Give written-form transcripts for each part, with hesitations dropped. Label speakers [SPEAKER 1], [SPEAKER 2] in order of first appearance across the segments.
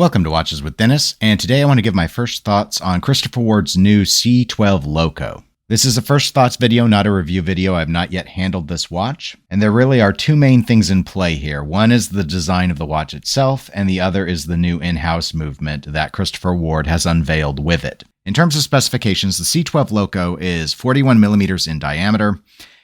[SPEAKER 1] Welcome to Watches with Dennis, and today I want to give my first thoughts on Christopher Ward's new C12 Loco. This is a first thoughts video, not a review video. I have not yet handled this watch, and there really are two main things in play here. One is the design of the watch itself, and the other is the new in-house movement that Christopher Ward has unveiled with it. In terms of specifications, the C12 Loco is 41 millimeters in diameter.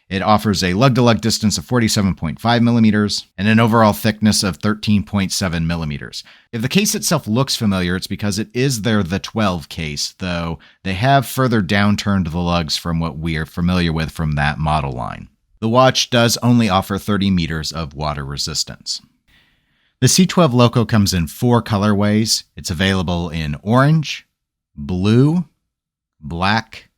[SPEAKER 1] It offers a lug-to-lug distance of 47.5 millimeters and an overall thickness of 13.7 millimeters. If the case itself looks familiar, it's because it is the 12 case, though they have further downturned the lugs from what we are familiar with from that model line. The watch does only offer 30 meters of water resistance. The C12 Loco comes in 4 colorways. It's available in orange, blue, black,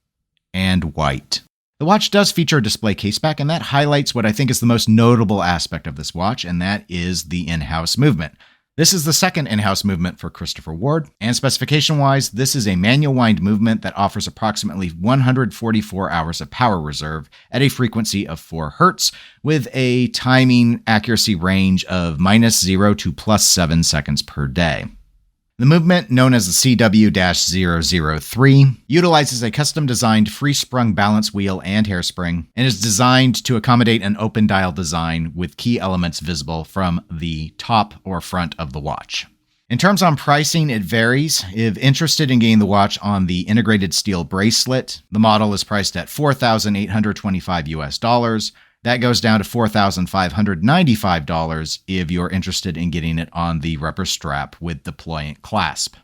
[SPEAKER 1] and white. The watch does feature a display caseback, and that highlights what I think is the most notable aspect of this watch, and that is the in-house movement. This is the second in-house movement for Christopher Ward, and specification-wise, this is a manual wind movement that offers approximately 144 hours of power reserve at a frequency of 4 Hz, with a timing accuracy range of -0 to +7 seconds per day. The movement, known as the CW-003, utilizes a custom-designed free-sprung balance wheel and hairspring, and is designed to accommodate an open dial design with key elements visible from the top or front of the watch. In terms on pricing, it varies. If interested in getting the watch on the integrated steel bracelet, the model is priced at $4,825 US. That goes down to $4,595 if you're interested in getting it on the rubber strap with deployant clasp.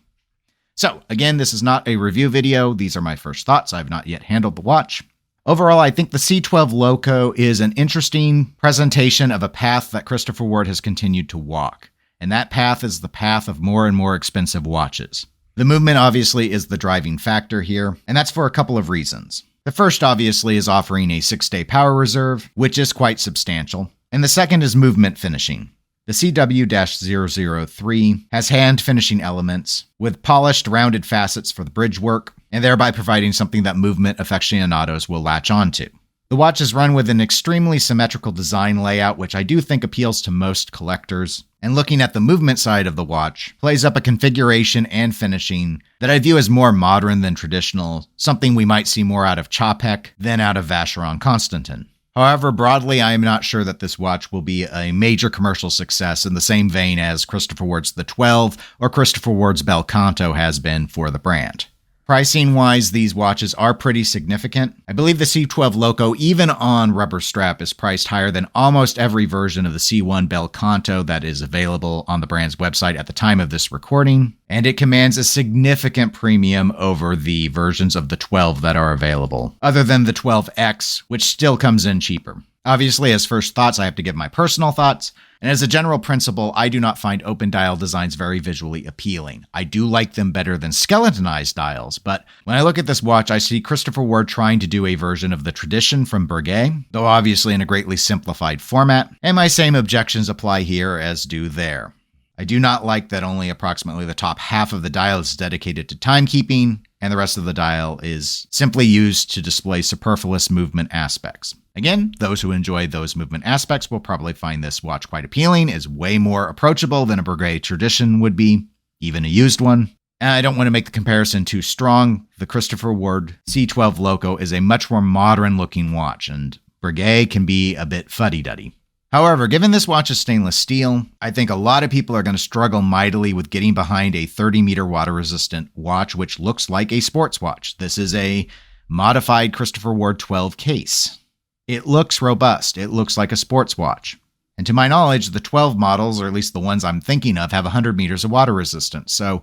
[SPEAKER 1] So, again, this is not a review video. These are my first thoughts. I've not yet handled the watch. Overall, I think the C12 Loco is an interesting presentation of a path that Christopher Ward has continued to walk. And that path is the path of more and more expensive watches. The movement, obviously, is the driving factor here, and that's for a couple of reasons. The first, obviously, is offering a 6-day power reserve, which is quite substantial. And the second is movement finishing. The CW-003 has hand finishing elements with polished, rounded facets for the bridge work, and thereby providing something that movement aficionados will latch onto. The watch is run with an extremely symmetrical design layout, which I do think appeals to most collectors. And looking at the movement side of the watch, plays up a configuration and finishing that I view as more modern than traditional, something we might see more out of Chopek than out of Vacheron Constantin. However, broadly, I am not sure that this watch will be a major commercial success in the same vein as Christopher Ward's The 12 or Christopher Ward's Bel Canto has been for the brand. Pricing-wise, these watches are pretty significant. I believe the C12 Loco, even on rubber strap, is priced higher than almost every version of the C1 Bel Canto that is available on the brand's website at the time of this recording, and it commands a significant premium over the versions of the 12 that are available, other than the 12X, which still comes in cheaper. Obviously, as first thoughts, I have to give my personal thoughts. And as a general principle, I do not find open dial designs very visually appealing. I do like them better than skeletonized dials, but when I look at this watch, I see Christopher Ward trying to do a version of the tradition from Breguet, though obviously in a greatly simplified format, and my same objections apply here as do there. I do not like that only approximately the top half of the dial is dedicated to timekeeping, and the rest of the dial is simply used to display superfluous movement aspects. Again, those who enjoy those movement aspects will probably find this watch quite appealing, is way more approachable than a Breguet tradition would be, even a used one. And I don't want to make the comparison too strong. The Christopher Ward C12 Loco is a much more modern looking watch, and Breguet can be a bit fuddy-duddy. However, given this watch is stainless steel, I think a lot of people are going to struggle mightily with getting behind a 30-meter water-resistant watch, which looks like a sports watch. This is a modified Christopher Ward 12 case. It looks robust. It looks like a sports watch. And to my knowledge, the 12 models, or at least the ones I'm thinking of, have 100 meters of water resistance. So,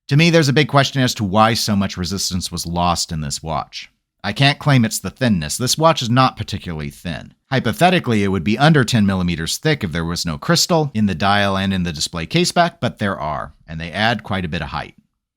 [SPEAKER 1] to me, there's a big question as to why so much resistance was lost in this watch. I can't claim it's the thinness. This watch is not particularly thin. Hypothetically, it would be under 10 millimeters thick if there was no crystal in the dial and in the display caseback, but there are, and they add quite a bit of height.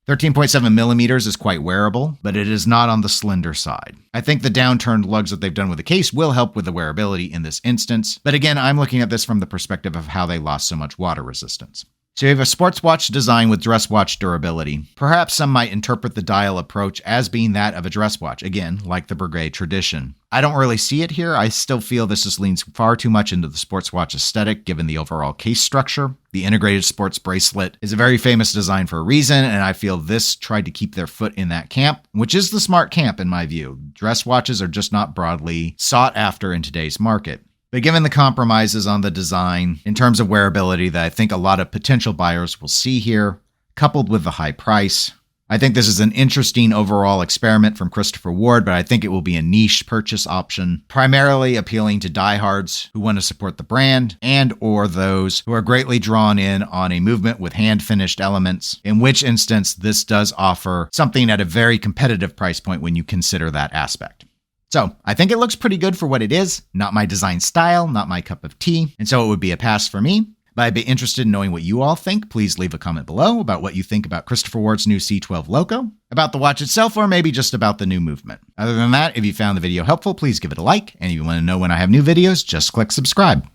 [SPEAKER 1] 13.7 millimeters is quite wearable, but it is not on the slender side. I think the downturned lugs that they've done with the case will help with the wearability in this instance, but again, I'm looking at this from the perspective of how they lost so much water resistance. So you have a sports watch design with dress watch durability. Perhaps some might interpret the dial approach as being that of a dress watch, again, like the Breguet tradition. I don't really see it here. I still feel this just leans far too much into the sports watch aesthetic given the overall case structure. The integrated sports bracelet is a very famous design for a reason, and I feel this tried to keep their foot in that camp, which is the smart camp in my view. Dress watches are just not broadly sought after in today's market. But given the compromises on the design in terms of wearability that I think a lot of potential buyers will see here, coupled with the high price, I think this is an interesting overall experiment from Christopher Ward, but I think it will be a niche purchase option, primarily appealing to diehards who want to support the brand and or those who are greatly drawn in on a movement with hand-finished elements, in which instance this does offer something at a very competitive price point when you consider that aspect. So I think it looks pretty good for what it is. Not my design style, not my cup of tea, and so it would be a pass for me. But I'd be interested in knowing what you all think. Please leave a comment below about what you think about Christopher Ward's new C12 Loco, about the watch itself, or maybe just about the new movement. Other than that, if you found the video helpful, please give it a like, and if you want to know when I have new videos, just click subscribe.